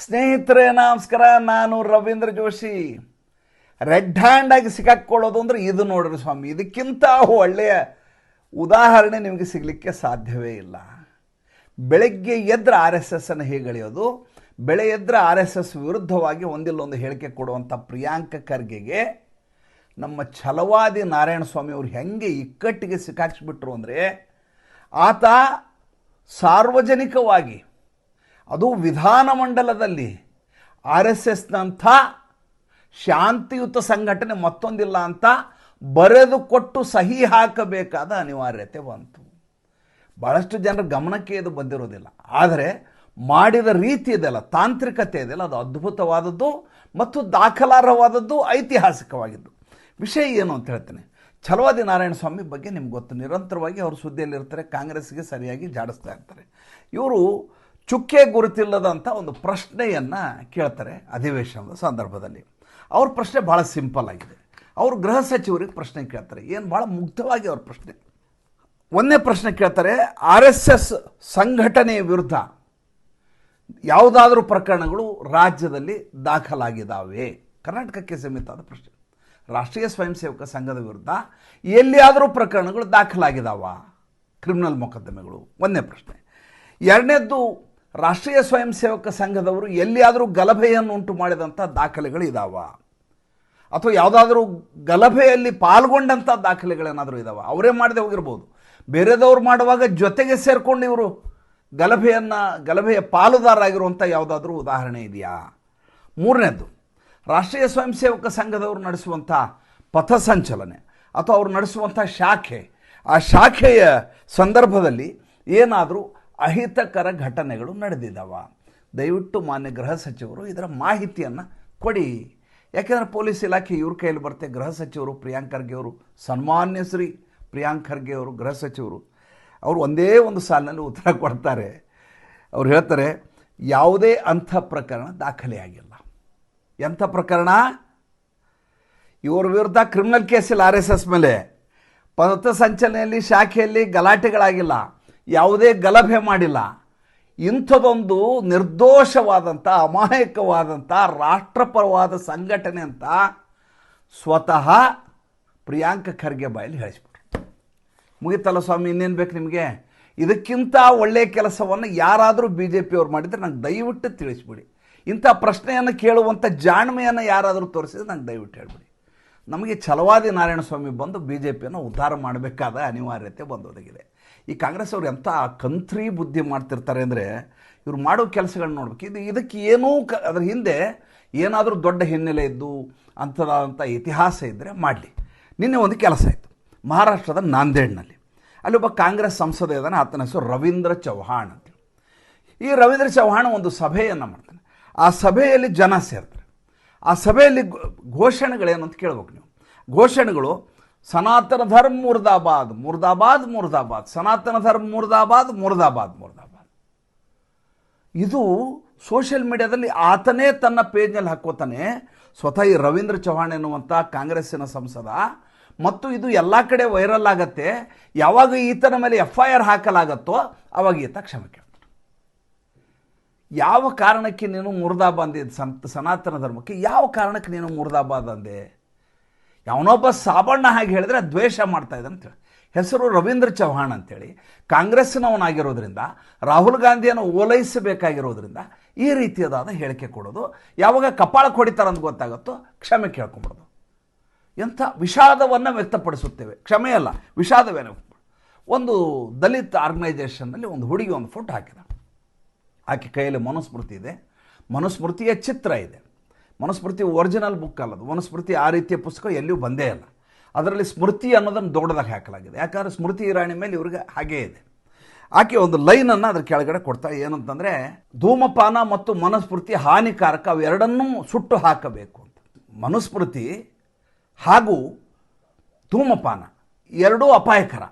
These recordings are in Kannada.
ಸ್ನೇಹಿತರೆ ನಮಸ್ಕಾರ, ನಾನು ರವೀಂದ್ರ ಜೋಶಿ. ರೆಡ್ ಹ್ಯಾಂಡ್ ಆಗಿ ಸಿಕ್ಕಾಕೊಳ್ಳೋದು ಅಂದರೆ ಇದು ನೋಡ್ರಿ ಸ್ವಾಮಿ, ಇದಕ್ಕಿಂತ ಒಳ್ಳೆಯ ಉದಾಹರಣೆ ನಿಮಗೆ ಸಿಗಲಿಕ್ಕೆ ಸಾಧ್ಯವೇ ಇಲ್ಲ. ಬೆಳಗ್ಗೆ ಎದ್ರೆ ಆರ್ ಎಸ್ ಎಸ್ ಅನ್ನು ಹೇಗೆಳೆಯೋದು, ಬೆಳೆ ಎದ್ರೆ ಆರ್ ಎಸ್ ಎಸ್ ವಿರುದ್ಧವಾಗಿ ಒಂದಿಲ್ಲೊಂದು ಹೇಳಿಕೆ ಕೊಡುವಂಥ ಪ್ರಿಯಾಂಕ ಖರ್ಗೆಗೆ ನಮ್ಮ ಛಲವಾದಿ ನಾರಾಯಣ ಸ್ವಾಮಿ ಅವರು ಹೆಂಗೆ ಇಕ್ಕಟ್ಟಿಗೆ ಸಿಕ್ಕಾಕ್ಸ್ಬಿಟ್ರು ಅಂದರೆ, ಆತ ಸಾರ್ವಜನಿಕವಾಗಿ ಅದು ವಿಧಾನಮಂಡಲದಲ್ಲಿ ಆರ್ ಎಸ್ ಎಸ್ನಂಥ ಶಾಂತಿಯುತ ಸಂಘಟನೆ ಮತ್ತೊಂದಿಲ್ಲ ಅಂತ ಬರೆದು ಕೊಟ್ಟು ಸಹಿ ಹಾಕಬೇಕಾದ ಅನಿವಾರ್ಯತೆ ಬಂತು. ಭಾಳಷ್ಟು ಜನರ ಗಮನಕ್ಕೆ ಇದು ಬಂದಿರೋದಿಲ್ಲ. ಆದರೆ ಮಾಡಿದ ರೀತಿ ಇದೆಲ್ಲ, ತಾಂತ್ರಿಕತೆ ಇದೆಯಲ್ಲ, ಅದು ಅದ್ಭುತವಾದದ್ದು ಮತ್ತು ದಾಖಲಾರ್ಹವಾದದ್ದು, ಐತಿಹಾಸಿಕವಾಗಿದ್ದು. ವಿಷಯ ಏನು ಅಂತ ಹೇಳ್ತೇನೆ. ಛಲವಾದಿ ನಾರಾಯಣ ಸ್ವಾಮಿ ಬಗ್ಗೆ ನಿಮ್ಗೆ ಗೊತ್ತು, ನಿರಂತರವಾಗಿ ಅವರು ಸುದ್ದಿಯಲ್ಲಿರ್ತಾರೆ, ಕಾಂಗ್ರೆಸ್ಗೆ ಸರಿಯಾಗಿ ಜಾಡಿಸ್ತಾ ಇರ್ತಾರೆ. ಇವರು ಚುಕ್ಕೆ ಗುರುತಿಲ್ಲದಂಥ ಒಂದು ಪ್ರಶ್ನೆಯನ್ನು ಕೇಳ್ತಾರೆ ಅಧಿವೇಶನದ ಸಂದರ್ಭದಲ್ಲಿ. ಅವ್ರ ಪ್ರಶ್ನೆ ಭಾಳ ಸಿಂಪಲ್ ಆಗಿದೆ. ಅವರು ಗೃಹ ಸಚಿವರಿಗೆ ಪ್ರಶ್ನೆ ಕೇಳ್ತಾರೆ, ಏನು ಭಾಳ ಮುಗ್ಧವಾಗಿ ಅವ್ರ ಪ್ರಶ್ನೆ. ಒಂದನೇ ಪ್ರಶ್ನೆ ಕೇಳ್ತಾರೆ, ಆರ್ ಎಸ್ ಎಸ್ ಸಂಘಟನೆಯ ವಿರುದ್ಧ ಯಾವುದಾದ್ರೂ ಪ್ರಕರಣಗಳು ರಾಜ್ಯದಲ್ಲಿ ದಾಖಲಾಗಿದ್ದಾವೆ? ಕರ್ನಾಟಕಕ್ಕೆ ಸೀಮಿತವಾದ ಪ್ರಶ್ನೆ. ರಾಷ್ಟ್ರೀಯ ಸ್ವಯಂ ಸೇವಕ ಸಂಘದ ವಿರುದ್ಧ ಎಲ್ಲಿಯಾದರೂ ಪ್ರಕರಣಗಳು ದಾಖಲಾಗಿದ್ದಾವ, ಕ್ರಿಮಿನಲ್ ಮೊಕದ್ದಮೆಗಳು? ಒಂದನೇ ಪ್ರಶ್ನೆ. ಎರಡನೇದ್ದು, ರಾಷ್ಟ್ರೀಯ ಸ್ವಯಂ ಸೇವಕ ಸಂಘದವರು ಎಲ್ಲಿಯಾದರೂ ಗಲಭೆಯನ್ನು ಉಂಟು ಮಾಡಿದಂಥ ದಾಖಲೆಗಳು ಇದ್ದಾವ, ಅಥವಾ ಯಾವುದಾದ್ರೂ ಗಲಭೆಯಲ್ಲಿ ಪಾಲ್ಗೊಂಡಂಥ ದಾಖಲೆಗಳೇನಾದರೂ ಇದ್ದಾವ? ಅವರೇ ಮಾಡದೆ ಹೋಗಿರ್ಬೋದು, ಬೇರೆದವ್ರು ಮಾಡುವಾಗ ಜೊತೆಗೆ ಸೇರಿಕೊಂಡು ಇವರು ಗಲಭೆಯ ಪಾಲುದಾರರಾಗಿರುವಂಥ ಯಾವುದಾದ್ರೂ ಉದಾಹರಣೆ ಇದೆಯಾ? ಮೂರನೇದು, ರಾಷ್ಟ್ರೀಯ ಸ್ವಯಂ ಸೇವಕ ಸಂಘದವರು ನಡೆಸುವಂಥ ಪಥಸಂಚಲನೆ ಅಥವಾ ಅವರು ನಡೆಸುವಂಥ ಶಾಖೆ, ಆ ಶಾಖೆಯ ಸಂದರ್ಭದಲ್ಲಿ ಏನಾದರೂ ಅಹಿತಕರ ಘಟನೆಗಳು ನಡೆದಿದ್ದಾವ? ದಯವಿಟ್ಟು ಮಾನ್ಯ ಗೃಹ ಸಚಿವರು ಇದರ ಮಾಹಿತಿಯನ್ನು ಕೊಡಿ. ಯಾಕೆಂದರೆ ಪೊಲೀಸ್ ಇಲಾಖೆ ಇವ್ರ ಕೈಯಲ್ಲಿ ಬರುತ್ತೆ. ಗೃಹ ಸಚಿವರು ಪ್ರಿಯಾಂಕ್ ಖರ್ಗೆ ಅವರು, ಸನ್ಮಾನ್ಯ ಶ್ರೀ ಪ್ರಿಯಾಂಕ್ ಖರ್ಗೆ ಅವರು ಗೃಹ ಸಚಿವರು, ಅವರು ಒಂದೇ ಒಂದು ಸಾಲಿನಲ್ಲಿ ಉತ್ತರ ಕೊಡ್ತಾರೆ. ಅವ್ರು ಹೇಳ್ತಾರೆ, ಯಾವುದೇ ಅಂಥ ಪ್ರಕರಣ ದಾಖಲೆಯಾಗಿಲ್ಲ. ಎಂಥ ಪ್ರಕರಣ? ಇವ್ರ ವಿರುದ್ಧ ಕ್ರಿಮಿನಲ್ ಕೇಸಿಲ್ಲ, ಆರ್ ಎಸ್ ಎಸ್ ಮೇಲೆ ಪಥಸಂಚಲನೆಯಲ್ಲಿ ಶಾಖೆಯಲ್ಲಿ ಗಲಾಟೆಗಳಾಗಿಲ್ಲ, ಯಾವುದೇ ಗಲಭೆ ಮಾಡಿಲ್ಲ. ಇಂಥದೊಂದು ನಿರ್ದೋಷವಾದಂಥ, ಅಮಾಯಕವಾದಂಥ, ರಾಷ್ಟ್ರಪರವಾದ ಸಂಘಟನೆ ಅಂತ ಸ್ವತಃ ಪ್ರಿಯಾಂಕ ಖರ್ಗೆ ಬಾಯಲ್ಲಿ ಹೇಳಿಸ್ಬಿಟ್ರು. ಮುಗಿತಲ್ಲ ಸ್ವಾಮಿ, ಇನ್ನೇನು ಬೇಕು ನಿಮಗೆ? ಇದಕ್ಕಿಂತ ಒಳ್ಳೆಯ ಕೆಲಸವನ್ನು ಯಾರಾದರೂ ಬಿ ಜೆ ಪಿಯವ್ರು ಮಾಡಿದರೆ ನಂಗೆ ದಯವಿಟ್ಟು ತಿಳಿಸ್ಬಿಡಿ. ಇಂಥ ಪ್ರಶ್ನೆಯನ್ನು ಕೇಳುವಂಥ ಜಾಣ್ಮೆಯನ್ನು ಯಾರಾದರೂ ತೋರಿಸಿದ್ರೆ ನಂಗೆ ದಯವಿಟ್ಟು ಹೇಳ್ಬಿಡಿ. ನಮಗೆ ಛಲವಾದಿ ನಾರಾಯಣ ಸ್ವಾಮಿ ಬಂದು ಬಿ ಜೆ ಪಿಯನ್ನು ಉದ್ಧಾರ ಮಾಡಬೇಕಾದ ಅನಿವಾರ್ಯತೆ ಬಂದೊದಗಿದೆ. ಈ ಕಾಂಗ್ರೆಸ್ ಅವ್ರು ಎಂಥ ಕಂತ್ರಿ ಬುದ್ಧಿ ಮಾಡ್ತಿರ್ತಾರೆ ಅಂದರೆ, ಇವ್ರು ಮಾಡೋ ಕೆಲಸಗಳನ್ನ ನೋಡ್ಬೇಕು. ಇದಕ್ಕೆ ಏನೂ ಅದ್ರ ಹಿಂದೆ ಏನಾದರೂ ದೊಡ್ಡ ಹಿನ್ನೆಲೆ ಇದ್ದು ಅಂಥದ್ದಾದಂಥ ಇತಿಹಾಸ ಇದ್ದರೆ ಮಾಡಲಿ. ನಿನ್ನೆ ಒಂದು ಕೆಲಸ ಆಯಿತು ಮಹಾರಾಷ್ಟ್ರದ ನಾಂದೇಡ್ನಲ್ಲಿ. ಅಲ್ಲಿ ಒಬ್ಬ ಕಾಂಗ್ರೆಸ್ ಸಂಸದ ಇದ್ದಾನೆ, ಆತನ ಹೆಸರು ರವೀಂದ್ರ ಚೌಹಾಣ್ ಅಂತೇಳಿ. ಈ ರವೀಂದ್ರ ಚೌಹಾಣ್ ಒಂದು ಸಭೆಯನ್ನು ಮಾಡ್ತಾನೆ. ಆ ಸಭೆಯಲ್ಲಿ ಜನ ಸೇರ್ತಾರೆ. ಆ ಸಭೆಯಲ್ಲಿ ಘೋಷಣೆಗಳೇನು ಅಂತ ಕೇಳ್ಬೇಕು ನೀವು. ಘೋಷಣೆಗಳು ಸನಾತನ ಧರ್ಮ ಮುರ್ದಾಬಾದ್, ಮುರ್ದಾಬಾದ್, ಮುರ್ದಾಬಾದ್, ಸನಾತನ ಧರ್ಮ ಮುರ್ದಾಬಾದ್, ಮುರ್ದಾಬಾದ್, ಮುರ್ದಾಬಾದ್. ಇದು ಸೋಷಿಯಲ್ ಮೀಡಿಯಾದಲ್ಲಿ ಆತನೇ ತನ್ನ ಪೇಜ್ನಲ್ಲಿ ಹಾಕೋತಾನೆ, ಸ್ವತಃ ಈ ರವೀಂದ್ರ ಚೌಹಾಣ್ ಎನ್ನುವಂಥ ಕಾಂಗ್ರೆಸ್ಸಿನ ಸಂಸದ. ಮತ್ತು ಇದು ಎಲ್ಲ ಕಡೆ ವೈರಲ್ ಆಗತ್ತೆ. ಯಾವಾಗ ಈತನ ಮೇಲೆ FIR ಹಾಕಲಾಗತ್ತೋ ಆವಾಗ ಈತ ಕ್ಷಮೆ ಕೇಳ್ತಾನೆ. ಯಾವ ಕಾರಣಕ್ಕೆ ನೀನು ಮುರ್ದಾಬಾದ್ ಸನಾತನ ಧರ್ಮಕ್ಕೆ ಯಾವ ಕಾರಣಕ್ಕೆ ನೀನು ಮುರ್ದಾಬಾದ್ ಅಂದೆ? ಯಾವನೊಬ್ಬ ಸಾಬಣ್ಣ ಹಾಗೆ ಹೇಳಿದ್ರೆ ದ್ವೇಷ ಮಾಡ್ತಾ ಇದ್ದ ಅಂತೇಳಿ. ಹೆಸರು ರವೀಂದ್ರ ಚೌಹಾಣ್ ಅಂತೇಳಿ, ಕಾಂಗ್ರೆಸ್ಸಿನವನಾಗಿರೋದ್ರಿಂದ, ರಾಹುಲ್ ಗಾಂಧಿಯನ್ನು ಓಲೈಸಬೇಕಾಗಿರೋದ್ರಿಂದ ಈ ರೀತಿಯಾದ ಹೇಳಿಕೆ ಕೊಡೋದು. ಯಾವಾಗ ಕಪಾಳ ಹೊಡಿತಾರಂತ ಗೊತ್ತಾಗುತ್ತೋ ಕ್ಷಮೆ ಕೇಳ್ಕೊಂಬಿಡೋದು. ಎಂಥ ವಿಷಾದವನ್ನು ವ್ಯಕ್ತಪಡಿಸುತ್ತೇವೆ. ಕ್ಷಮೆಯಲ್ಲ, ವಿಷಾದವೇನೋ. ಒಂದು ದಲಿತ ಆರ್ಗನೈಜೇಷನ್ನಲ್ಲಿ ಒಂದು ಹುಡುಗಿ ಒಂದು ಫೋಟೋ ಹಾಕಿದ. ಆಕೆ ಕೈಯಲ್ಲಿ ಮನುಸ್ಮೃತಿ ಇದೆ, ಮನುಸ್ಮೃತಿಯ ಚಿತ್ರ ಇದೆ. ಮನುಸ್ಮೃತಿ ಒರಿಜಿನಲ್ ಬುಕ್ ಅಲ್ಲದು. ಮನುಸ್ಮೃತಿ ಆ ರೀತಿಯ ಪುಸ್ತಕ ಎಲ್ಲಿಯೂ ಬಂದೇ ಇಲ್ಲ. ಅದರಲ್ಲಿ ಸ್ಮೃತಿ ಅನ್ನೋದನ್ನು ದೊಡ್ಡದಾಗಿ ಹಾಕಲಾಗಿದೆ. ಯಾಕಂದರೆ ಸ್ಮೃತಿ ಇರಾಣಿ ಮೇಲೆ ಇವ್ರಿಗೆ ಹಾಗೇ ಇದೆ. ಆಕೆ ಒಂದು ಲೈನನ್ನು ಅದ್ರ ಕೆಳಗಡೆ ಕೊಡ್ತಾ, ಏನಂತಂದರೆ, ಧೂಮಪಾನ ಮತ್ತು ಮನುಸ್ಮೃತಿ ಹಾನಿಕಾರಕ, ಅವೆರಡನ್ನೂ ಸುಟ್ಟು ಹಾಕಬೇಕು ಅಂತ. ಮನುಸ್ಮೃತಿ ಹಾಗೂ ಧೂಮಪಾನ ಎರಡೂ ಅಪಾಯಕರ,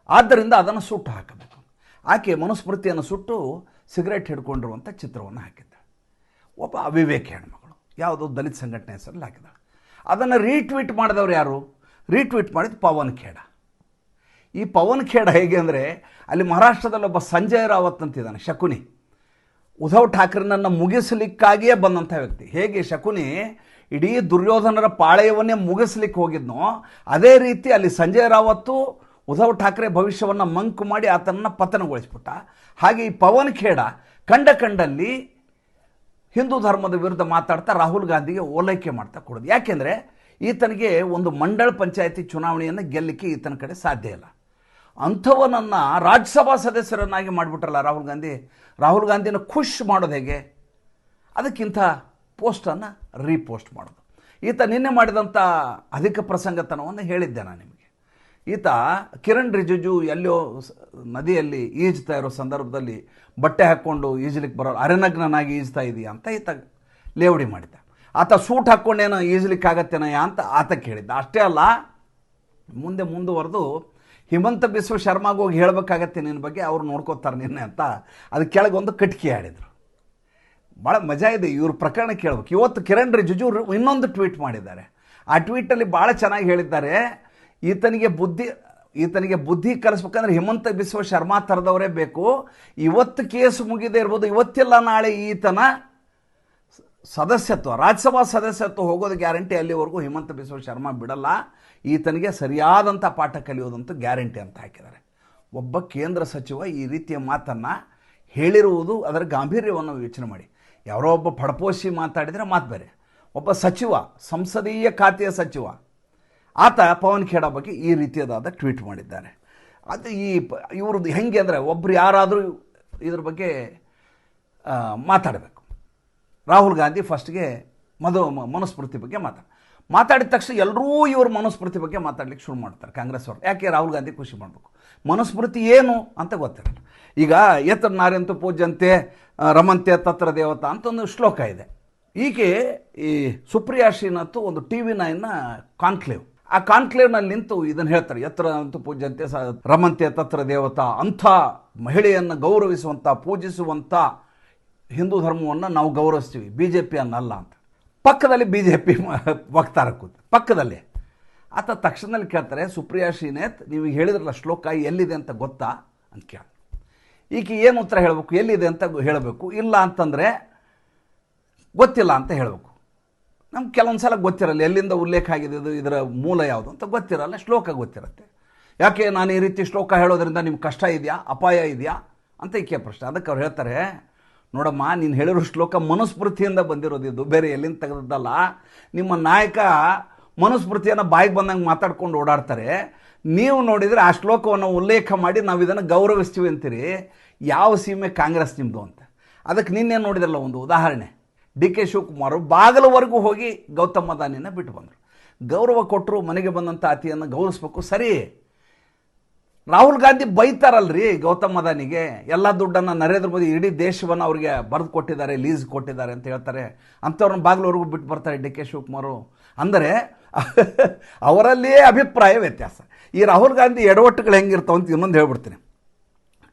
ಆದ್ದರಿಂದ ಅದನ್ನು ಸುಟ್ಟು ಹಾಕಬೇಕು. ಆಕೆ ಮನುಸ್ಮೃತಿಯನ್ನು ಸುಟ್ಟು ಸಿಗರೇಟ್ ಹಿಡ್ಕೊಂಡಿರುವಂಥ ಚಿತ್ರವನ್ನು ಹಾಕಿದ್ದಾಳೆ. ಒಬ್ಬ ಅವಿವೇಕ ಹೆಣ್ಮಗಳು ಯಾವುದೋ ದಲಿತ ಸಂಘಟನೆ ಹೆಸರಲ್ಲಿ ಹಾಕಿದ್ದಾಳೆ. ಅದನ್ನು ರೀಟ್ವೀಟ್ ಮಾಡಿದವರು ಯಾರು? ರೀಟ್ವೀಟ್ ಮಾಡಿದ್ದು ಪವನ್ ಖೇಡ. ಈ ಪವನ್ ಖೇಡ ಹೇಗೆ ಅಂದರೆ, ಅಲ್ಲಿ ಮಹಾರಾಷ್ಟ್ರದಲ್ಲಿ ಒಬ್ಬ ಸಂಜಯ್ ರಾವತ್ ಅಂತಿದ್ದಾನೆ, ಶಕುನಿ. ಉದ್ಧವ್ ಠಾಕ್ರೆನನ್ನು ಮುಗಿಸಲಿಕ್ಕಾಗಿಯೇ ಬಂದಂಥ ವ್ಯಕ್ತಿ. ಹೇಗೆ ಶಕುನಿ ಇಡೀ ದುರ್ಯೋಧನರ ಪಾಳೆಯವನ್ನೇ ಮುಗಿಸ್ಲಿಕ್ಕೆ ಹೋಗಿದ್ನೋ, ಅದೇ ರೀತಿ ಅಲ್ಲಿ ಸಂಜಯ್ ರಾವತ್ತು ಉದ್ಧವ್ ಠಾಕ್ರೆ ಭವಿಷ್ಯವನ್ನು ಮಂಕು ಮಾಡಿ ಆತನನ್ನು ಪತನಗೊಳಿಸ್ಬಿಟ್ಟ. ಹಾಗೆ ಈ ಪವನ್ ಖೇಡಾ ಕಂಡಲ್ಲಿ ಹಿಂದೂ ಧರ್ಮದ ವಿರುದ್ಧ ಮಾತಾಡ್ತಾ ರಾಹುಲ್ ಗಾಂಧಿಗೆ ಓಲೈಕೆ ಮಾಡ್ತಾ ಕೊಡೋದು. ಯಾಕೆಂದರೆ ಈತನಿಗೆ ಒಂದು ಮಂಡಳ ಪಂಚಾಯತಿ ಚುನಾವಣೆಯನ್ನು ಗೆಲ್ಲಲಿಕ್ಕೆ ಈತನ ಕಡೆ ಸಾಧ್ಯ ಇಲ್ಲ. ಅಂಥವನನ್ನು ರಾಜ್ಯಸಭಾ ಸದಸ್ಯರನ್ನಾಗಿ ಮಾಡಿಬಿಟ್ರಲ್ಲ ರಾಹುಲ್ ಗಾಂಧಿ. ರಾಹುಲ್ ಗಾಂಧಿನ ಖುಷ್ ಮಾಡೋದು ಹೇಗೆ? ಅದಕ್ಕಿಂತ ಪೋಸ್ಟನ್ನು ರೀಪೋಸ್ಟ್ ಮಾಡೋದು. ಈತ ನಿನ್ನೆ ಮಾಡಿದಂಥ ಅಧಿಕ ಪ್ರಸಂಗತನವನ್ನು ಹೇಳಿದ್ದೆ ನಾನು ನಿಮಗೆ. ಈತ ಕಿರಣ್ ರಿಜಿಜು ಎಲ್ಲೋ ನದಿಯಲ್ಲಿ ಈಜ್ತಾ ಇರೋ ಸಂದರ್ಭದಲ್ಲಿ ಬಟ್ಟೆ ಹಾಕ್ಕೊಂಡು ಈಜಲಿಕ್ಕೆ ಬರೋ ಅರೆನಗ್ನನಾಗಿ ಈಜ್ತಾ ಇದೆಯಾ ಅಂತ ಈತ ಲೇವಡಿ ಮಾಡಿದ್ದ. ಆತ ಸೂಟ್ ಹಾಕ್ಕೊಂಡೇನೋ ಈಜಲಿಕ್ಕಾಗತ್ತೇನಯ್ಯ ಅಂತ ಆತ ಕೇಳಿದ್ದ. ಅಷ್ಟೇ ಅಲ್ಲ, ಮುಂದುವರೆದು ಹಿಮಂತ ಬಿಸ್ವ ಶರ್ಮಾಗೆ ಹೋಗಿ ಹೇಳಬೇಕಾಗತ್ತೆ ನಿನ್ನ ಬಗ್ಗೆ, ಅವ್ರು ನೋಡ್ಕೋತಾರೆ ನಿನ್ನೆ ಅಂತ ಅದು ಕೆಳಗೆ ಒಂದು ಕಟ್ಕಿ ಆಡಿದರು. ಭಾಳ ಮಜಾ ಇದೆ ಇವ್ರ ಪ್ರಕರಣ ಕೇಳಬೇಕು. ಇವತ್ತು ಕಿರಣ್ ರಿಜಿಜು ಇನ್ನೊಂದು ಟ್ವೀಟ್ ಮಾಡಿದ್ದಾರೆ. ಆ ಟ್ವೀಟಲ್ಲಿ ಭಾಳ ಚೆನ್ನಾಗಿ ಹೇಳಿದ್ದಾರೆ, ಈತನಿಗೆ ಬುದ್ಧಿ ಕಲಿಸ್ಬೇಕಂದ್ರೆ ಹಿಮಂತ ಬಿಸ್ವ ಶರ್ಮಾ ಥರದವರೇ ಬೇಕು. ಇವತ್ತು ಕೇಸ್ ಮುಗಿದೇ ಇರ್ಬೋದು, ಇವತ್ತಿಲ್ಲ ನಾಳೆ ಈತನ ಸದಸ್ಯತ್ವ, ರಾಜ್ಯಸಭಾ ಸದಸ್ಯತ್ವ ಹೋಗೋದು ಗ್ಯಾರಂಟಿ. ಅಲ್ಲಿವರೆಗೂ ಹಿಮಂತ ಬಿಸ್ವ ಶರ್ಮಾ ಬಿಡಲ್ಲ. ಈತನಿಗೆ ಸರಿಯಾದಂಥ ಪಾಠ ಕಲಿಯೋದಂತೂ ಗ್ಯಾರಂಟಿ ಅಂತ ಹಾಕಿದ್ದಾರೆ. ಒಬ್ಬ ಕೇಂದ್ರ ಸಚಿವ ಈ ರೀತಿಯ ಮಾತನ್ನು ಹೇಳಿರುವುದು, ಅದರ ಗಾಂಭೀರ್ಯವನ್ನು ಯೋಚನೆ ಮಾಡಿ. ಯಾರೋ ಒಬ್ಬ ಪಡಪೋಷಿ ಮಾತಾಡಿದರೆ ಮಾತು ಬೇರೆ. ಒಬ್ಬ ಸಚಿವ, ಸಂಸದೀಯ ಖಾತೆಯ ಸಚಿವ, ಆತ ಪವನ್ ಖೇಡಾ ಬಗ್ಗೆ ಈ ರೀತಿಯಾದ ಟ್ವೀಟ್ ಮಾಡಿದ್ದಾರೆ. ಅದು ಇವ್ರದ್ದು ಹೆಂಗೆ ಅಂದರೆ, ಒಬ್ಬರು ಯಾರಾದರೂ ಇದ್ರ ಬಗ್ಗೆ ಮಾತಾಡಬೇಕು. ರಾಹುಲ್ ಗಾಂಧಿ ಫಸ್ಟ್ಗೆ ಮನುಸ್ಮೃತಿ ಬಗ್ಗೆ ಮಾತಾಡಿದ ತಕ್ಷಣ ಎಲ್ಲರೂ ಇವರು ಮನುಸ್ಮೃತಿ ಬಗ್ಗೆ ಮಾತಾಡ್ಲಿಕ್ಕೆ ಶುರು ಮಾಡ್ತಾರೆ ಕಾಂಗ್ರೆಸ್ ಅವರು. ಯಾಕೆ? ರಾಹುಲ್ ಗಾಂಧಿ ಖುಷಿ ಮಾಡಬೇಕು. ಮನುಸ್ಮೃತಿ ಏನು ಅಂತ ಗೊತ್ತಿರಲ್ಲ. ಈಗ ಯತ್ರ ನಾರ್ಯಂತು ಪೂಜ್ಯಂತೆ ರಮಂತೆ ತತ್ರ ದೇವತಾ ಅಂತ ಒಂದು ಶ್ಲೋಕ ಇದೆ. ಈಕೆ ಈ ಸುಪ್ರಿಯಾ ಶ್ರೀನಾಥ್ ಒಂದು TV9 ಕಾನ್ಕ್ಲೇವ್, ಆ ಕಾನ್ಕ್ಲೇವ್ನಲ್ಲಿ ನಿಂತು ಇದನ್ನು ಹೇಳ್ತಾರೆ, ಯತ್ರ ಅಂತೂ ಪೂಜ್ಯಂತೆ ರಮಂತೆ ತತ್ರ ದೇವತಾ, ಅಂಥ ಮಹಿಳೆಯನ್ನು ಗೌರವಿಸುವಂಥ, ಪೂಜಿಸುವಂಥ ಹಿಂದೂ ಧರ್ಮವನ್ನು ನಾವು ಗೌರವಿಸ್ತೀವಿ, BJP ಅನ್ನಲ್ಲ ಅಂತ. ಪಕ್ಕದಲ್ಲಿ BJP ವಕ್ತಾರ ಕೂತು ಪಕ್ಕದಲ್ಲಿ. ಆತ ತಕ್ಷಣದಲ್ಲಿ ಕೇಳ್ತಾರೆ, ಸುಪ್ರಿಯಾ ಶ್ರೀನಾಥ್ ನೀವು ಹೇಳಿದ್ರಲ್ಲ ಶ್ಲೋಕ ಎಲ್ಲಿದೆ ಅಂತ ಗೊತ್ತಾ ಅಂತ ಕೇಳ. ಈಕೆ ಏನು ಉತ್ತರ ಹೇಳಬೇಕು? ಎಲ್ಲಿದೆ ಅಂತ ಹೇಳಬೇಕು. ಇಲ್ಲ ಅಂತಂದರೆ ಗೊತ್ತಿಲ್ಲ ಅಂತ ಹೇಳಬೇಕು. ನಮ್ಗೆ ಕೆಲವೊಂದು ಸಲ ಗೊತ್ತಿರಲ್ಲ ಎಲ್ಲಿಂದ ಉಲ್ಲೇಖ ಆಗಿದೆ, ಇದರ ಮೂಲ ಯಾವುದು ಅಂತ ಗೊತ್ತಿರಲ್ಲ, ಶ್ಲೋಕ ಗೊತ್ತಿರುತ್ತೆ. ಯಾಕೆ ನಾನು ಈ ರೀತಿ ಶ್ಲೋಕ ಹೇಳೋದ್ರಿಂದ ನಿಮ್ಗೆ ಕಷ್ಟ ಇದೆಯಾ, ಅಪಾಯ ಇದೆಯಾ ಅಂತ ಈಕೆ ಪ್ರಶ್ನೆ. ಅದಕ್ಕೆ ಅವ್ರು ಹೇಳ್ತಾರೆ, ನೋಡಮ್ಮ, ನೀನು ಹೇಳಿರೋ ಶ್ಲೋಕ ಮನುಸ್ಮೃತಿಯಿಂದ ಬಂದಿರೋದಿದ್ದು, ಬೇರೆ ಎಲ್ಲಿಂದ ತೆಗೆದದ್ದಲ್ಲ. ನಿಮ್ಮ ನಾಯಕ ಮನುಸ್ಮೃತಿಯನ್ನು ಬಾಯಿಗೆ ಬಂದಂಗೆ ಮಾತಾಡ್ಕೊಂಡು ಓಡಾಡ್ತಾರೆ. ನೀವು ನೋಡಿದರೆ ಆ ಶ್ಲೋಕವನ್ನು ಉಲ್ಲೇಖ ಮಾಡಿ ನಾವು ಇದನ್ನು ಗೌರವಿಸ್ತೀವಿ ಅಂತೀರಿ. ಯಾವ ಸೀಮೆ ಕಾಂಗ್ರೆಸ್ ನಿಮ್ಮದು ಅಂತ. ಅದಕ್ಕೆ ನಿನ್ನೆ ನೋಡಿದ್ರಲ್ಲ ಒಂದು ಉದಾಹರಣೆ, DK ಶಿವಕುಮಾರ್ ಬಾಗಲವರೆಗೂ ಹೋಗಿ ಗೌತಮ್ ಅದಾನಿನ ಬಿಟ್ಟು ಬಂದರು. ಗೌರವ ಕೊಟ್ಟರು, ಮನೆಗೆ ಬಂದಂಥ ಅತಿಯನ್ನು ಗೌರವಿಸ್ಬೇಕು, ಸರಿ. ರಾಹುಲ್ ಗಾಂಧಿ ಬೈತಾರಲ್ರಿ ಗೌತಮ್ ಅದಾನಿಗೆ, ಎಲ್ಲ ದುಡ್ಡನ್ನು ನರೇಂದ್ರ ಮೋದಿ ಇಡೀ ದೇಶವನ್ನು ಅವ್ರಿಗೆ ಬರೆದು ಕೊಟ್ಟಿದ್ದಾರೆ, ಲೀಸ್ ಕೊಟ್ಟಿದ್ದಾರೆ ಅಂತ ಹೇಳ್ತಾರೆ. ಅಂಥವ್ರನ್ನ ಬಾಗಿಲವರೆಗೂ ಬಿಟ್ಟು ಬರ್ತಾರೆ DK ಶಿವಕುಮಾರು. ಅಂದರೆ ಅವರಲ್ಲಿಯೇ ಅಭಿಪ್ರಾಯ ವ್ಯತ್ಯಾಸ. ಈ ರಾಹುಲ್ ಗಾಂಧಿ ಎಡವಟ್ಟುಗಳು ಹೆಂಗಿರ್ತಾವೆ ಅಂತ ಇನ್ನೊಂದು ಹೇಳ್ಬಿಡ್ತೀನಿ.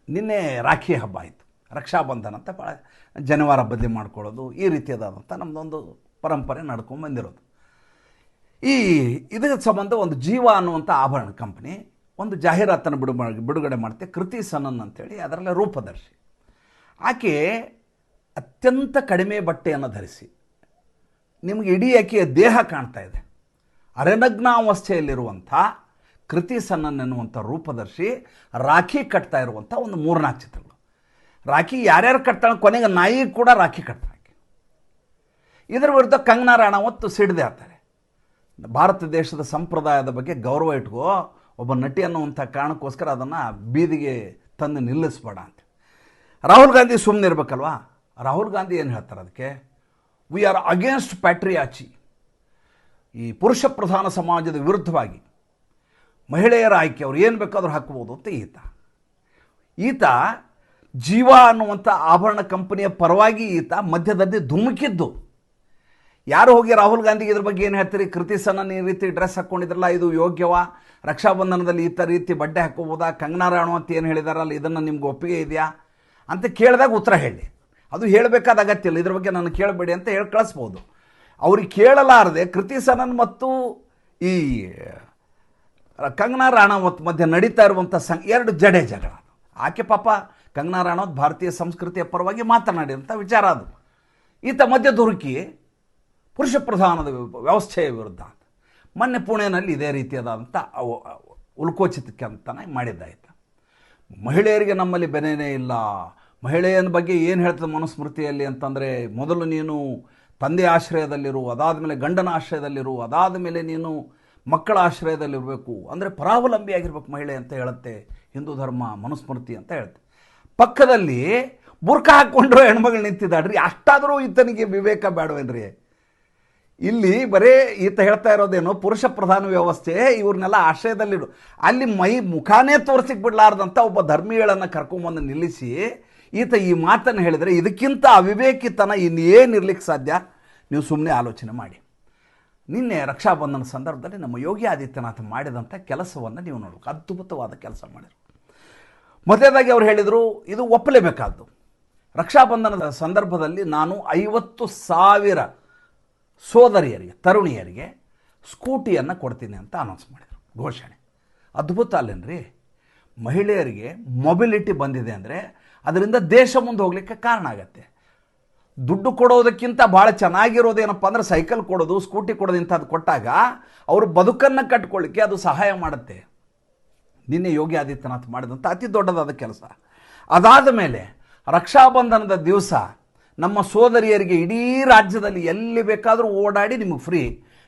ನಿನ್ನೆ ರಾಖಿ ಹಬ್ಬ ಆಯಿತು, ರಕ್ಷಾಬಂಧನ ಅಂತ ಭಾಳ ಜನವಾರ ಬದಲಿ ಮಾಡ್ಕೊಳ್ಳೋದು, ಈ ರೀತಿಯಾದಂಥ ನಮ್ಮದೊಂದು ಪರಂಪರೆ ನಡ್ಕೊಂಡು ಬಂದಿರೋದು. ಇದಕ್ಕೆ ಸಂಬಂಧ ಒಂದು ಜೀವ ಅನ್ನುವಂಥ ಆಭರಣ ಕಂಪ್ನಿ ಒಂದು ಜಾಹೀರಾತನ್ನು ಬಿಡುಗಡೆ ಮಾಡುತ್ತೆ, ಕೃತಿ ಸನನ್ ಅಂತೇಳಿ. ಅದರಲ್ಲೇ ರೂಪದರ್ಶಿ ಆಕೆ ಅತ್ಯಂತ ಕಡಿಮೆ ಬಟ್ಟೆಯನ್ನು ಧರಿಸಿ, ನಿಮಗೆ ಇಡೀ ಆಕೆಯ ದೇಹ ಕಾಣ್ತಾ ಇದೆ, ಅರೆನಗ್ನಾವಸ್ಥೆಯಲ್ಲಿರುವಂಥ ಕೃತಿ ಸನನ್ ಎನ್ನುವಂಥ ರೂಪದರ್ಶಿ ರಾಖಿ ಕಟ್ತಾ ಇರುವಂಥ ಒಂದು 3-4 ಚಿತ್ರಗಳು. ರಾಖಿ ಯಾರ್ಯಾರು ಕಟ್ತಾಳೆ, ಕೊನೆಗೆ ನಾಯಿ ಕೂಡ ರಾಖಿ ಕಟ್ತಾಳೆ. ಇದರ ವಿರುದ್ಧ ಕಂಗನಾ ರಾಣಾವತ್ ಸಿಡಿದೆ ಆಗ್ತಾರೆ. ಭಾರತ ದೇಶದ ಸಂಪ್ರದಾಯದ ಬಗ್ಗೆ ಗೌರವ ಇಟ್ಕೋ, ಒಬ್ಬ ನಟಿ ಅನ್ನುವಂಥ ಕಾರಣಕ್ಕೋಸ್ಕರ ಅದನ್ನು ಬೀದಿಗೆ ತಂದು ನಿಲ್ಲಿಸ್ಬೇಡ ಅಂತ. ರಾಹುಲ್ ಗಾಂಧಿ ಸುಮ್ಮನೆ ಇರಬೇಕಲ್ವಾ? ರಾಹುಲ್ ಗಾಂಧಿ ಏನು ಹೇಳ್ತಾರೆ ಅದಕ್ಕೆ? ವಿ ಆರ್ ಅಗೇನ್ಸ್ಟ್ ಪ್ಯಾಟ್ರಿಯಾಚಿ, ಈ ಪುರುಷ ಪ್ರಧಾನ ಸಮಾಜದ ವಿರುದ್ಧವಾಗಿ ಮಹಿಳೆಯರ ಆಯ್ಕೆ, ಅವ್ರು ಏನು ಬೇಕಾದರೂ ಹಾಕ್ಬೋದು ಅಂತ ಈತ ಜೀವ ಅನ್ನುವಂಥ ಆಭರಣ ಕಂಪನಿಯ ಪರವಾಗಿ ಈತ ಮಧ್ಯದಲ್ಲಿ ಧುಮುಕಿದ್ದು. ಯಾರು ಹೋಗಿ ರಾಹುಲ್ ಗಾಂಧಿಗೆ ಇದ್ರ ಬಗ್ಗೆ ಏನು ಹೇಳ್ತೀರಿ, ಕೃತಿ ಸನನ್ ಈ ರೀತಿ ಡ್ರೆಸ್ ಹಾಕ್ಕೊಂಡಿದ್ರಲ್ಲ, ಇದು ಯೋಗ್ಯವಾ? ರಕ್ಷಾಬಂಧನದಲ್ಲಿ ಈ ರೀತಿ ಬಟ್ಟೆ ಹಾಕೋಬೋದಾ? ಕಂಗನಾ ರಾಣಾವತ್ ಏನು ಹೇಳಿದಾರಲ್ಲ, ಇದನ್ನು ನಿಮ್ಗೆ ಒಪ್ಪಿಗೆ ಇದೆಯಾ ಅಂತ ಕೇಳಿದಾಗ ಉತ್ತರ ಹೇಳಿ. ಅದು ಹೇಳಬೇಕಾದ ಅಗತ್ಯ ಇಲ್ಲ, ಇದ್ರ ಬಗ್ಗೆ ನಾನು ಕೇಳಬೇಡಿ ಅಂತ ಹೇಳಿ ಕಳಿಸ್ಬೋದು. ಅವ್ರಿಗೆ ಕೇಳಲಾರದೆ ಕೃತಿ ಸನನ್ ಮತ್ತು ಈ ಕಂಗನಾ ರಾಣಾವತ್ ಮಧ್ಯೆ ನಡೀತಾ ಇರುವಂಥ 2 ಜಗಳ. ಆಕೆ ಪಾಪ ಕಂಗನಾ ರಾಣೌತ್ ಭಾರತೀಯ ಸಂಸ್ಕೃತಿಯ ಪರವಾಗಿ ಮಾತನಾಡಿದಂಥ ವಿಚಾರ ಅದು. ಈತ ಮಧ್ಯ ದುರುಕಿ ಪುರುಷ ಪ್ರಧಾನದ ವ್ಯವಸ್ಥೆಯ ವಿರುದ್ಧ ಅಂತ ಮೊನ್ನೆ ಪುಣೆಯಲ್ಲಿ ಇದೇ ರೀತಿಯಾದಂಥ ಉಲ್ಕೋಚಿತಕ್ಕೆ ಅಂತಲೇ ಮಾಡಿದ್ದಾಯಿತು. ಮಹಿಳೆಯರಿಗೆ ನಮ್ಮಲ್ಲಿ ಬೆನೆಯೇ ಇಲ್ಲ, ಮಹಿಳೆಯ ಬಗ್ಗೆ ಏನು ಹೇಳ್ತದೆ ಮನುಸ್ಮೃತಿಯಲ್ಲಿ ಅಂತಂದರೆ, ಮೊದಲು ನೀನು ತಂದೆ ಆಶ್ರಯದಲ್ಲಿರು, ಅದಾದ ಮೇಲೆ ಗಂಡನ ಆಶ್ರಯದಲ್ಲಿರು, ಅದಾದ ಮೇಲೆ ನೀನು ಮಕ್ಕಳ ಆಶ್ರಯದಲ್ಲಿರಬೇಕು, ಅಂದರೆ ಪರಾವಲಂಬಿಯಾಗಿರ್ಬೇಕು ಮಹಿಳೆ ಅಂತ ಹೇಳುತ್ತೆ ಹಿಂದೂ ಧರ್ಮ, ಮನುಸ್ಮೃತಿ ಅಂತ ಹೇಳುತ್ತೆ. ಪಕ್ಕದಲ್ಲಿ ಬುರ್ಕ ಹಾಕ್ಕೊಂಡ್ರು ಹೆಣ್ಮಗಳು ನಿಂತಿದ್ದಾಡ್ರಿ, ಅಷ್ಟಾದರೂ ಈತನಿಗೆ ವಿವೇಕ ಬೇಡವೇನ್ರಿ? ಇಲ್ಲಿ ಬರೇ ಈತ ಹೇಳ್ತಾ ಇರೋದೇನು ಪುರುಷ ಪ್ರಧಾನ ವ್ಯವಸ್ಥೆ, ಇವ್ರನ್ನೆಲ್ಲ ಆಶ್ರಯದಲ್ಲಿಡು, ಅಲ್ಲಿ ಮುಖಾನೇ ತೋರಿಸಿಕ್ ಬಿಡಲಾರ್ದಂಥ ಒಬ್ಬ ಧರ್ಮೀಯಳನ್ನು ಕರ್ಕೊಂಬಂದು ನಿಲ್ಲಿಸಿ ಈತ ಈ ಮಾತನ್ನು ಹೇಳಿದರೆ ಇದಕ್ಕಿಂತ ಅವಿವೇಕಿತನ ಇನ್ನೇನಿರ್ಲಿಕ್ಕೆ ಸಾಧ್ಯ? ನೀವು ಸುಮ್ಮನೆ ಆಲೋಚನೆ ಮಾಡಿ. ನಿನ್ನೆ ರಕ್ಷಾಬಂಧನ ಸಂದರ್ಭದಲ್ಲಿ ನಮ್ಮ ಯೋಗಿ ಆದಿತ್ಯನಾಥ್ ಮಾಡಿದಂಥ ಕೆಲಸವನ್ನು ನೀವು ನೋಡಬೇಕು, ಅದ್ಭುತವಾದ ಕೆಲಸ ಮಾಡಿದರು. ಮೊದಲನೇದಾಗಿ ಅವ್ರು ಹೇಳಿದರು, ಇದು ಒಪ್ಪಲೇಬೇಕಾದ್ದು, ರಕ್ಷಾಬಂಧನದ ಸಂದರ್ಭದಲ್ಲಿ ನಾನು 50,000 ಸೋದರಿಯರಿಗೆ, ತರುಣಿಯರಿಗೆ ಸ್ಕೂಟಿಯನ್ನು ಕೊಡ್ತೀನಿ ಅಂತ ಅನೌನ್ಸ್ ಮಾಡಿದರು, ಘೋಷಣೆ. ಅದ್ಭುತ ಅಲ್ಲೇನ್ರಿ? ಮಹಿಳೆಯರಿಗೆ ಮೊಬಿಲಿಟಿ ಬಂದಿದೆ ಅಂದರೆ ಅದರಿಂದ ದೇಶ ಮುಂದೆ ಹೋಗಲಿಕ್ಕೆ ಕಾರಣ ಆಗತ್ತೆ. ದುಡ್ಡು ಕೊಡೋದಕ್ಕಿಂತ ಭಾಳ ಚೆನ್ನಾಗಿರೋದೇನಪ್ಪ ಅಂದರೆ ಸೈಕಲ್ ಕೊಡೋದು, ಸ್ಕೂಟಿ ಕೊಡೋದು ಇಂಥದ್ದು ಕೊಟ್ಟಾಗ ಅವರು ಬದುಕನ್ನು ಕಟ್ಕೊಳ್ಳಿಕ್ಕೆ ಅದು ಸಹಾಯ ಮಾಡುತ್ತೆ. ನಿನ್ನೆ ಯೋಗಿ ಆದಿತ್ಯನಾಥ್ ಮಾಡಿದಂಥ ಅತಿ ದೊಡ್ಡದಾದ ಕೆಲಸ. ಅದಾದ ಮೇಲೆ ರಕ್ಷಾಬಂಧನದ ದಿವಸ ನಮ್ಮ ಸೋದರಿಯರಿಗೆ ಇಡೀ ರಾಜ್ಯದಲ್ಲಿ ಎಲ್ಲಿ ಬೇಕಾದರೂ ಓಡಾಡಿ ನಿಮಗೆ ಫ್ರೀ,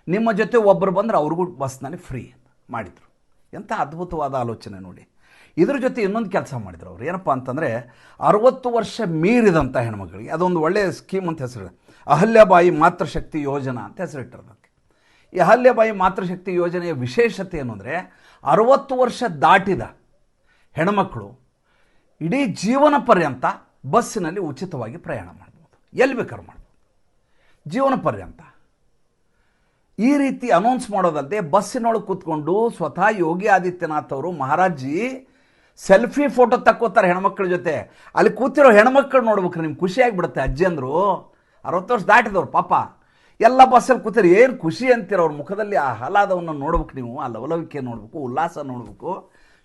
ನಿಮ್ಮ ಜೊತೆ ಒಬ್ಬರು ಬಂದರೆ ಅವ್ರಿಗೂ ಬಸ್ನಲ್ಲಿ ಫ್ರೀ ಮಾಡಿದರು. ಎಂಥ ಅದ್ಭುತವಾದ ಆಲೋಚನೆ ನೋಡಿ. ಇದ್ರ ಜೊತೆ ಇನ್ನೊಂದು ಕೆಲಸ ಮಾಡಿದ್ರು ಅವರು, ಏನಪ್ಪ ಅಂತಂದರೆ 60 ವರ್ಷ ಮೀರಿದಂಥ ಹೆಣ್ಮಕ್ಳಿಗೆ ಅದೊಂದು ಒಳ್ಳೆಯ ಸ್ಕೀಮ್ ಅಂತ ಹೆಸರು, ಅಹಲ್ಯಬಾಯಿ ಮಾತೃಶಕ್ತಿ ಯೋಜನಾ ಅಂತ ಹೆಸರಿಟ್ಟಿರೋದಕ್ಕೆ. ಈ ಅಹಲ್ಯಬಾಯಿ ಮಾತೃಶಕ್ತಿ ಯೋಜನೆಯ ವಿಶೇಷತೆ ಏನು ಅಂದರೆ 60 ವರ್ಷ ದಾಟಿದ ಹೆಣ್ಮಕ್ಕಳು ಇಡೀ ಜೀವನ ಪರ್ಯಂತ ಬಸ್ಸಿನಲ್ಲಿ ಉಚಿತವಾಗಿ ಪ್ರಯಾಣ ಮಾಡ್ಬೋದು, ಎಲ್ಲಿ ಬೇಕಾದ್ರೂ ಮಾಡ್ಬೋದು, ಜೀವನ ಪರ್ಯಂತ. ಈ ರೀತಿ ಅನೌನ್ಸ್ ಮಾಡೋದಲ್ಲದೆ ಬಸ್ಸಿನೊಳಗೆ ಕೂತ್ಕೊಂಡು ಸ್ವತಃ ಯೋಗಿ ಆದಿತ್ಯನಾಥ್ ಅವರು ಮಹಾರಾಜ್ಜಿ ಸೆಲ್ಫಿ ಫೋಟೋ ತಕ್ಕೋತಾರೆ ಹೆಣ್ಮಕ್ಳ ಜೊತೆ. ಅಲ್ಲಿ ಕೂತಿರೋ ಹೆಣ್ಮಕ್ಳು ನೋಡ್ಬೇಕು, ನಿಮ್ಗೆ ಖುಷಿಯಾಗಿಬಿಡುತ್ತೆ. ಅಜ್ಜಿಯಂದರು 60 ವರ್ಷ ದಾಟಿದವ್ರು ಪಾಪ ಎಲ್ಲ ಬಸ್ಸಲ್ಲಿ ಕೂತಿರು, ಏನು ಖುಷಿ ಅಂತೀರ ಅವ್ರ ಮುಖದಲ್ಲಿ. ಆ ಆಹ್ಲಾದವನ್ನು ನೋಡ್ಬೇಕು ನೀವು, ಆ ಲವಲವಿಕೆ ನೋಡಬೇಕು, ಉಲ್ಲಾಸ ನೋಡಬೇಕು.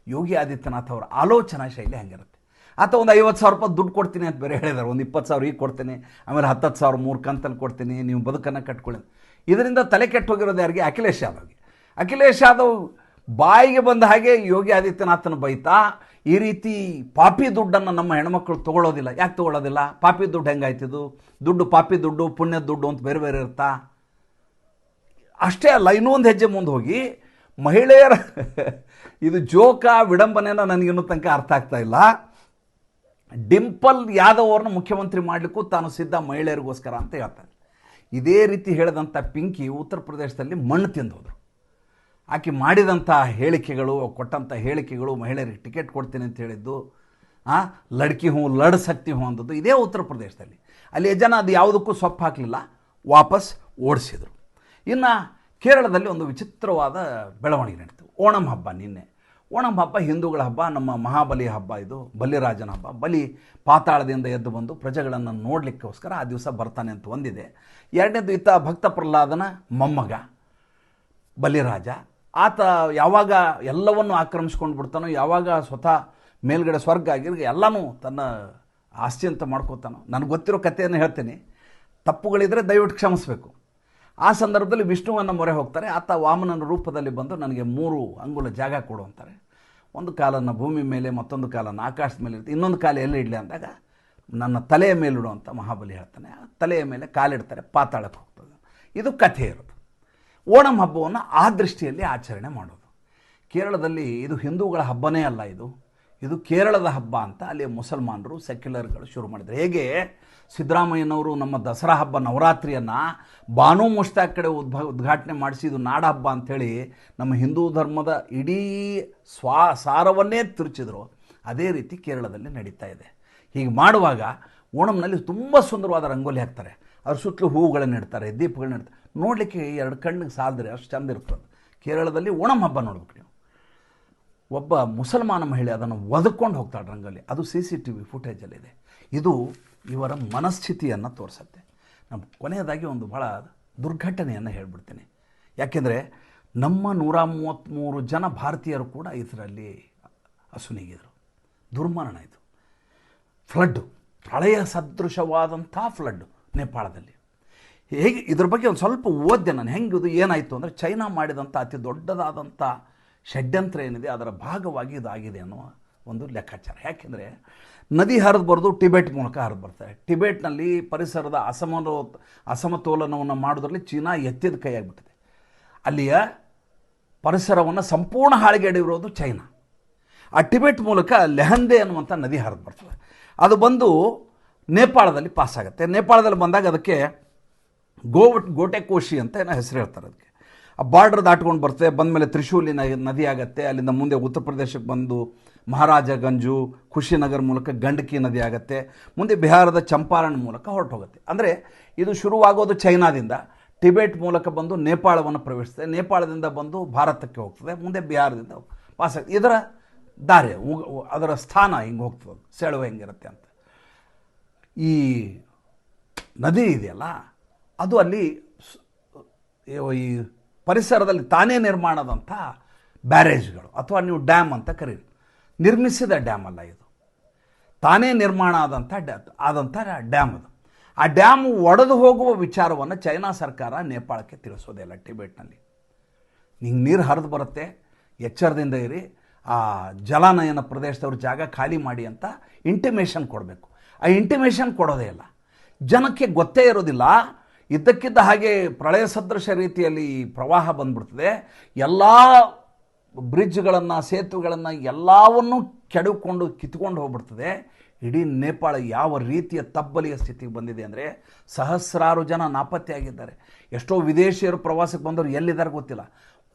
ಯೋಗಿ ಆದಿತ್ಯನಾಥ್ ಅವರ ಆಲೋಚನಾ ಶೈಲಿ ಹಂಗಿರುತ್ತೆ. ಆತ ಒಂದು 50,000 ರೂಪಾಯಿ ದುಡ್ಡು ಕೊಡ್ತೀನಿ ಅಂತ ಬೇರೆ ಹೇಳಿದ್ದಾರೆ, ಒಂದು 20,000 ಈಗ ಕೊಡ್ತೀನಿ, ಆಮೇಲೆ 10,000 3 ಕಂತಲ್ಲಿ ಕೊಡ್ತೀನಿ, ನೀವು ಬದುಕನ್ನು ಕಟ್ಕೊಳ್ಳಿ. ಇದರಿಂದ ತಲೆ ಕೆಟ್ಟು ಹೋಗಿರೋದು ಯಾರಿಗೆ? ಅಖಿಲೇಶ್ ಯಾದವ್ಗೆ. ಅಖಿಲೇಶ್ ಯಾದವ್ ಬಾಯಿಗೆ ಬಂದ ಹಾಗೆ ಯೋಗಿ ಆದಿತ್ಯನಾಥನ ಬೈತಾ, ಈ ರೀತಿ ಪಾಪಿ ದುಡ್ಡನ್ನು ನಮ್ಮ ಹೆಣ್ಮಕ್ಳು ತೊಗೊಳ್ಳೋದಿಲ್ಲ. ಯಾಕೆ ತೊಗೊಳ್ಳೋದಿಲ್ಲ? ಪಾಪಿ ದುಡ್ಡು ಹೆಂಗಾಯ್ತಿದ್ದು? ದುಡ್ಡು ಪಾಪಿ ದುಡ್ಡು, ಪುಣ್ಯದ ದುಡ್ಡು ಅಂತ ಬೇರೆ ಬೇರೆ ಇರ್ತಾ? ಅಷ್ಟೇ ಅಲ್ಲ, ಇನ್ನೊಂದು ಹೆಜ್ಜೆ ಮುಂದೆ ಹೋಗಿ ಮಹಿಳೆಯರ ಇದು ಜೋಕ ವಿಡಂಬನೆನ ನನಗಿನ್ನೂ ತನಕ ಅರ್ಥ ಆಗ್ತಾ ಇಲ್ಲ. ಡಿಂಪಲ್ ಯಾದವ್ ಅವ್ರನ್ನ ಮುಖ್ಯಮಂತ್ರಿ ಮಾಡಲಿಕ್ಕೂ ತಾನು ಸಿದ್ಧ ಮಹಿಳೆಯರಿಗೋಸ್ಕರ ಅಂತ ಹೇಳ್ತಾರೆ. ಇದೇ ರೀತಿ ಹೇಳಿದಂಥ ಪಿಂಕಿ ಉತ್ತರ ಪ್ರದೇಶದಲ್ಲಿ ಮಣ್ಣು ತಿಂದೋದ್ರು. ಆಕೆ ಮಾಡಿದಂಥ ಹೇಳಿಕೆಗಳು, ಕೊಟ್ಟಂಥ ಹೇಳಿಕೆಗಳು, ಮಹಿಳೆಯರಿಗೆ ಟಿಕೆಟ್ ಕೊಡ್ತೀನಿ ಅಂತ ಹೇಳಿದ್ದು, ಲಡ್ಕಿ ಹೂ ಲಡ್ ಸಕ್ತಿ ಹೂ ಅಂದದ್ದು ಇದೇ ಉತ್ತರ ಪ್ರದೇಶದಲ್ಲಿ. ಅಲ್ಲಿ ಜನ ಅದು ಯಾವುದಕ್ಕೂ ಸೊಪ್ಪು ಹಾಕಲಿಲ್ಲ, ವಾಪಸ್ ಓಡಿಸಿದರು. ಇನ್ನು ಕೇರಳದಲ್ಲಿ ಒಂದು ವಿಚಿತ್ರವಾದ ಬೆಳವಣಿಗೆ ನಡೀತು. ಓಣಂ ಹಬ್ಬ ನಿನ್ನೆ. ಓಣಂ ಹಬ್ಬ ಹಿಂದೂಗಳ ಹಬ್ಬ, ನಮ್ಮ ಮಹಾಬಲಿ ಹಬ್ಬ, ಇದು ಬಲಿರಾಜನ ಹಬ್ಬ. ಬಲಿ ಪಾತಾಳದಿಂದ ಎದ್ದು ಬಂದು ಪ್ರಜೆಗಳನ್ನು ನೋಡಲಿಕ್ಕೋಸ್ಕರ ಆ ದಿವಸ ಬರ್ತಾನೆ ಅಂತ ಒಂದಿದೆ. ಎರಡನೇದು ಈತ ಭಕ್ತ ಪ್ರಹ್ಲಾದನ ಮೊಮ್ಮಗ ಬಲಿರಾಜ. ಆತ ಯಾವಾಗ ಎಲ್ಲವನ್ನು ಆಕ್ರಮಿಸ್ಕೊಂಡು ಬಿಡ್ತಾನೋ, ಯಾವಾಗ ಸ್ವತಃ ಮೇಲ್ಗಡೆ ಸ್ವರ್ಗ ಆಗಿರೋ ಎಲ್ಲನೂ ತನ್ನ ಆಸ್ತಿ ಅಂತ ಮಾಡ್ಕೋತಾನೋ. ನನಗೆ ಗೊತ್ತಿರೋ ಕಥೆಯನ್ನು ಹೇಳ್ತೀನಿ, ತಪ್ಪುಗಳಿದ್ರೆ ದಯವಿಟ್ಟು ಕ್ಷಮಿಸಬೇಕು. ಆ ಸಂದರ್ಭದಲ್ಲಿ ವಿಷ್ಣುವನ್ನು ಮೊರೆ ಹೋಗ್ತಾರೆ. ಆತ ವಾಮನನ ರೂಪದಲ್ಲಿ ಬಂದು ನನಗೆ 3 ಅಂಗುಲ ಜಾಗ ಕೊಡು ಅಂತಾರೆ. ಒಂದು ಕಾಲನ್ನು ಭೂಮಿ ಮೇಲೆ, ಮತ್ತೊಂದು ಕಾಲನ್ನು ಆಕಾಶದ ಮೇಲೆ ಇರುತ್ತೆ, ಇನ್ನೊಂದು ಕಾಲ ಎಲ್ಲಿ ಇಡಲಿ ಅಂದಾಗ ನನ್ನ ತಲೆಯ ಮೇಲಿಡು ಅಂತ ಮಹಾಬಲಿ ಹೇಳ್ತಾನೆ. ತಲೆಯ ಮೇಲೆ ಕಾಲಿಡ್ತಾರೆ, ಪಾತಾಳಕ್ಕೆ ಹೋಗ್ತದೆ. ಇದು ಕಥೆ ಇರೋದು. ಓಣಂ ಹಬ್ಬವನ್ನು ಆ ದೃಷ್ಟಿಯಲ್ಲಿ ಆಚರಣೆ ಮಾಡೋದು. ಕೇರಳದಲ್ಲಿ ಇದು ಹಿಂದೂಗಳ ಹಬ್ಬನೇ ಅಲ್ಲ, ಇದು ಕೇರಳದ ಹಬ್ಬ ಅಂತ ಅಲ್ಲಿ ಮುಸಲ್ಮಾನರು, ಸೆಕ್ಯುಲರ್ಗಳು ಶುರು ಮಾಡಿದರು. ಹೇಗೆ ಸಿದ್ದರಾಮಯ್ಯನವರು ನಮ್ಮ ದಸರಾ ಹಬ್ಬ ನವರಾತ್ರಿಯನ್ನು ಬಾನು ಮುಷ್ತಾಕ್ ಕಡೆ ಉದ್ಘಾಟನೆ ಮಾಡಿಸಿ ಇದು ನಾಡ ಹಬ್ಬ ಅಂಥೇಳಿ ನಮ್ಮ ಹಿಂದೂ ಧರ್ಮದ ಇಡೀ ಸಾರವನ್ನೇ ತಿರುಚಿದ್ರು, ಅದೇ ರೀತಿ ಕೇರಳದಲ್ಲಿ ನಡೀತಾ ಇದೆ. ಹೀಗೆ ಮಾಡುವಾಗ ಓಣಂನಲ್ಲಿ ತುಂಬ ಸುಂದರವಾದ ರಂಗೋಲಿ ಹಾಕ್ತಾರೆ, ಅದ್ರ ಸುತ್ತಲೂ ಹೂವುಗಳನ್ನು ಇಡ್ತಾರೆ, ದೀಪಗಳನ್ನ ಇಡ್ತಾರೆ. ನೋಡಲಿಕ್ಕೆ 2 ಕಣ್ಣಿಗೆ ಸಾಲದ್ರೆ ಅಷ್ಟು ಚಂದ ಇರ್ತದೆ. ಕೇರಳದಲ್ಲಿ ಓಣಂ ಹಬ್ಬ ನೋಡ್ಬೇಕು ನೀವು. ಒಬ್ಬ ಮುಸಲ್ಮಾನ ಮಹಿಳೆ ಅದನ್ನು ಒದಕೊಂಡು ಹೋಗ್ತಾಳೆ ರಂಗೋಲಿ, ಅದು CCTV ಫುಟೇಜಲ್ಲಿದೆ. ಇದು ಇವರ ಮನಸ್ಥಿತಿಯನ್ನು ತೋರಿಸುತ್ತೆ. ನಮ್ಮ ಕೊನೆಯದಾಗಿ ಒಂದು ಭಾಳ ದುರ್ಘಟನೆಯನ್ನು ಹೇಳ್ಬಿಡ್ತೀನಿ. ಯಾಕೆಂದರೆ ನಮ್ಮ 133 ಜನ ಭಾರತೀಯರು ಕೂಡ ಇದರಲ್ಲಿ ಅಸುನೀಗಿದ್ರು, ದುರ್ಮರಣ ಇದು. ಫ್ಲಡ್ಡು, ಪ್ರಳಯ ಸದೃಶವಾದಂಥ ಫ್ಲಡ್ಡು ನೇಪಾಳದಲ್ಲಿ. ಹೇಗೆ ಇದ್ರ ಬಗ್ಗೆ ಒಂದು ಸ್ವಲ್ಪ ಓದ್ದೆ ನಾನು, ಹೆಂಗಿದು ಏನಾಯಿತು ಅಂದರೆ ಚೈನಾ ಮಾಡಿದಂಥ ಅತಿ ದೊಡ್ಡದಾದಂಥ ಷಡ್ಯಂತ್ರ ಏನಿದೆ ಅದರ ಭಾಗವಾಗಿ ಇದಾಗಿದೆ ಅನ್ನುವ ಒಂದು ಲೆಕ್ಕಾಚಾರ. ಯಾಕೆಂದರೆ ನದಿ ಹರಿದು ಬರೋದು ಟಿಬೆಟ್ ಮೂಲಕ ಹರಿದು ಬರ್ತಾರೆ. ಟಿಬೆಟ್ನಲ್ಲಿ ಪರಿಸರದ ಅಸಮತೋಲನವನ್ನು ಮಾಡೋದ್ರಲ್ಲಿ ಚೀನಾ ಎತ್ತಿದ ಕೈಯಾಗಿಬಿಟ್ಟಿದೆ. ಅಲ್ಲಿಯ ಪರಿಸರವನ್ನು ಸಂಪೂರ್ಣ ಹಾಳಿಗೆಡಿರೋದು ಚೈನಾ. ಆ ಟಿಬೆಟ್ ಮೂಲಕ ಲೆಹಂದೆ ಅನ್ನುವಂಥ ನದಿ ಹರಿದು ಬರ್ತದೆ. ಅದು ಬಂದು ನೇಪಾಳದಲ್ಲಿ ಪಾಸಾಗುತ್ತೆ. ನೇಪಾಳದಲ್ಲಿ ಬಂದಾಗ ಅದಕ್ಕೆ ಗೋಟೆಕೋಶಿ ಅಂತ ಏನೋ ಹೆಸರು ಹೇಳ್ತಾರೆ ಅದಕ್ಕೆ. ಆ ಬಾರ್ಡ್ರ್ ದಾಟ್ಕೊಂಡು ಬರ್ತದೆ, ಬಂದಮೇಲೆ ತ್ರಿಶೂಲಿ ನದಿ ಆಗುತ್ತೆ. ಅಲ್ಲಿಂದ ಮುಂದೆ ಉತ್ತರ ಪ್ರದೇಶಕ್ಕೆ ಬಂದು ಮಹಾರಾಜಗಂಜು, ಖುಷಿನಗರ್ ಮೂಲಕ ಗಂಡಕಿ ನದಿ ಆಗುತ್ತೆ. ಮುಂದೆ ಬಿಹಾರದ ಚಂಪಾರಣ್ ಮೂಲಕ ಹೊರಟು ಹೋಗುತ್ತೆ. ಅಂದರೆ ಇದು ಶುರುವಾಗೋದು ಚೈನಾದಿಂದ, ಟಿಬೆಟ್ ಮೂಲಕ ಬಂದು ನೇಪಾಳವನ್ನು ಪ್ರವೇಶಿಸ್ತದೆ, ನೇಪಾಳದಿಂದ ಬಂದು ಭಾರತಕ್ಕೆ ಹೋಗ್ತದೆ, ಮುಂದೆ ಬಿಹಾರದಿಂದ ಪಾಸಾಗ್ತದೆ. ಇದರ ದಾರಿ, ಅದರ ಸ್ಥಾನ ಹಿಂಗೆ ಹೋಗ್ತದೆ, ಸೆಳುವ ಹೆಂಗಿರುತ್ತೆ ಅಂತ. ಈ ನದಿ ಇದೆಯಲ್ಲ ಅದು ಅಲ್ಲಿ ಈ ಪರಿಸರದಲ್ಲಿ ತಾನೇ ನಿರ್ಮಾಣದಂಥ ಬ್ಯಾರೇಜ್ಗಳು ಅಥವಾ ನೀವು ಡ್ಯಾಮ್ ಅಂತ ಕರೀರಿ. ನಿರ್ಮಿಸಿದ ಡ್ಯಾಮ್ ಅಲ್ಲ ಇದು, ತಾನೇ ನಿರ್ಮಾಣ ಆದಂಥ ಡ್ಯಾಮ್ ಅದು. ಆ ಡ್ಯಾಮ್ ಒಡೆದು ಹೋಗುವ ವಿಚಾರವನ್ನು ಚೈನಾ ಸರ್ಕಾರ ನೇಪಾಳಕ್ಕೆ ತಿಳಿಸೋದೇ ಇಲ್ಲ. ಟಿಬೆಟ್ನಲ್ಲಿ ಹಿಂಗೆ ನೀರು ಹರಿದು ಬರುತ್ತೆ, ಎಚ್ಚರದಿಂದ ಇರಿ, ಆ ಜಲಾನಯನ ಪ್ರದೇಶದವ್ರ ಜಾಗ ಖಾಲಿ ಮಾಡಿ ಅಂತ ಇಂಟಿಮೇಷನ್ ಕೊಡಬೇಕು. ಆ ಇಂಟಿಮೇಷನ್ ಕೊಡೋದೇ ಇಲ್ಲ, ಜನಕ್ಕೆ ಗೊತ್ತೇ ಇರೋದಿಲ್ಲ. ಇದ್ದಕ್ಕಿದ್ದ ಹಾಗೆ ಪ್ರಳಯ ಸದೃಶ ರೀತಿಯಲ್ಲಿ ಪ್ರವಾಹ ಬಂದ್ಬಿಡ್ತದೆ. ಎಲ್ಲ ಬ್ರಿಡ್ಜ್ಗಳನ್ನು, ಸೇತುವೆಗಳನ್ನು ಎಲ್ಲವನ್ನೂ ಕೆಡಕೊಂಡು ಕಿತ್ಕೊಂಡು ಹೋಗ್ಬಿಡ್ತದೆ. ಇಡೀ ನೇಪಾಳ ಯಾವ ರೀತಿಯ ತಬ್ಬಲಿಯ ಸ್ಥಿತಿಗೆ ಬಂದಿದೆ ಅಂದರೆ ಸಹಸ್ರಾರು ಜನ ನಾಪತ್ತೆಯಾಗಿದ್ದಾರೆ. ಎಷ್ಟೋ ವಿದೇಶಿಯರು ಪ್ರವಾಸಕ್ಕೆ ಬಂದವರು ಎಲ್ಲಿದ್ದಾರೆ ಗೊತ್ತಿಲ್ಲ.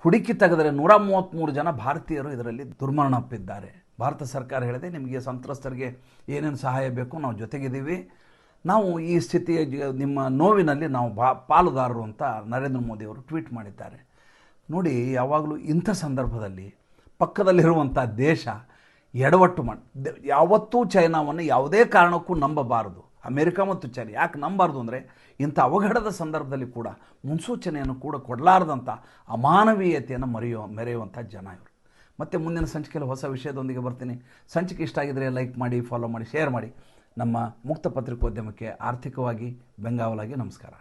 ಹುಡುಕಿ ತೆಗೆದರೆ 133 ಜನ ಭಾರತೀಯರು ಇದರಲ್ಲಿ ದುರ್ಮರಣಪ್ಪಿದ್ದಾರೆ. ಭಾರತ ಸರ್ಕಾರ ಹೇಳಿದೆ, ನಿಮಗೆ ಸಂತ್ರಸ್ತರಿಗೆ ಏನೇನು ಸಹಾಯ ಬೇಕು ನಾವು ಜೊತೆಗಿದ್ದೀವಿ, ನಾವು ಈ ಸ್ಥಿತಿಯ ನಿಮ್ಮ ನೋವಿನಲ್ಲಿ ನಾವು ಪಾಲುದಾರರು ಅಂತ ನರೇಂದ್ರ ಮೋದಿಯವರು ಟ್ವೀಟ್ ಮಾಡಿದ್ದಾರೆ. ನೋಡಿ, ಯಾವಾಗಲೂ ಇಂಥ ಸಂದರ್ಭದಲ್ಲಿ ಪಕ್ಕದಲ್ಲಿರುವಂಥ ದೇಶ ಎಡವಟ್ಟು ಯಾವತ್ತೂ ಚೈನಾವನ್ನು ಯಾವುದೇ ಕಾರಣಕ್ಕೂ ನಂಬಬಾರದು. ಅಮೇರಿಕ ಮತ್ತು ಚೈನಾ ಯಾಕೆ ನಂಬಾರ್ದು ಅಂದರೆ ಇಂಥ ಅವಘಡದ ಸಂದರ್ಭದಲ್ಲಿ ಕೂಡ ಮುನ್ಸೂಚನೆಯನ್ನು ಕೂಡ ಕೊಡಲಾರ್ದಂಥ ಅಮಾನವೀಯತೆಯನ್ನು ಮೆರೆಯುವಂಥ ಜನ ಇವರು. ಮತ್ತು ಮುಂದಿನ ಸಂಚಿಕೆಯಲ್ಲಿ ಹೊಸ ವಿಷಯದೊಂದಿಗೆ ಬರ್ತೀನಿ. ಸಂಚಿಕೆ ಇಷ್ಟ ಆಗಿದರೆ ಲೈಕ್ ಮಾಡಿ, ಫಾಲೋ ಮಾಡಿ, ಶೇರ್ ಮಾಡಿ. ನಮ್ಮ ಮುಕ್ತ ಪತ್ರಿಕೋದ್ಯಮಕ್ಕೆ ಆರ್ಥಿಕವಾಗಿ ಬೆಂಗಾವಲಾಗಿ ನಮಸ್ಕಾರ.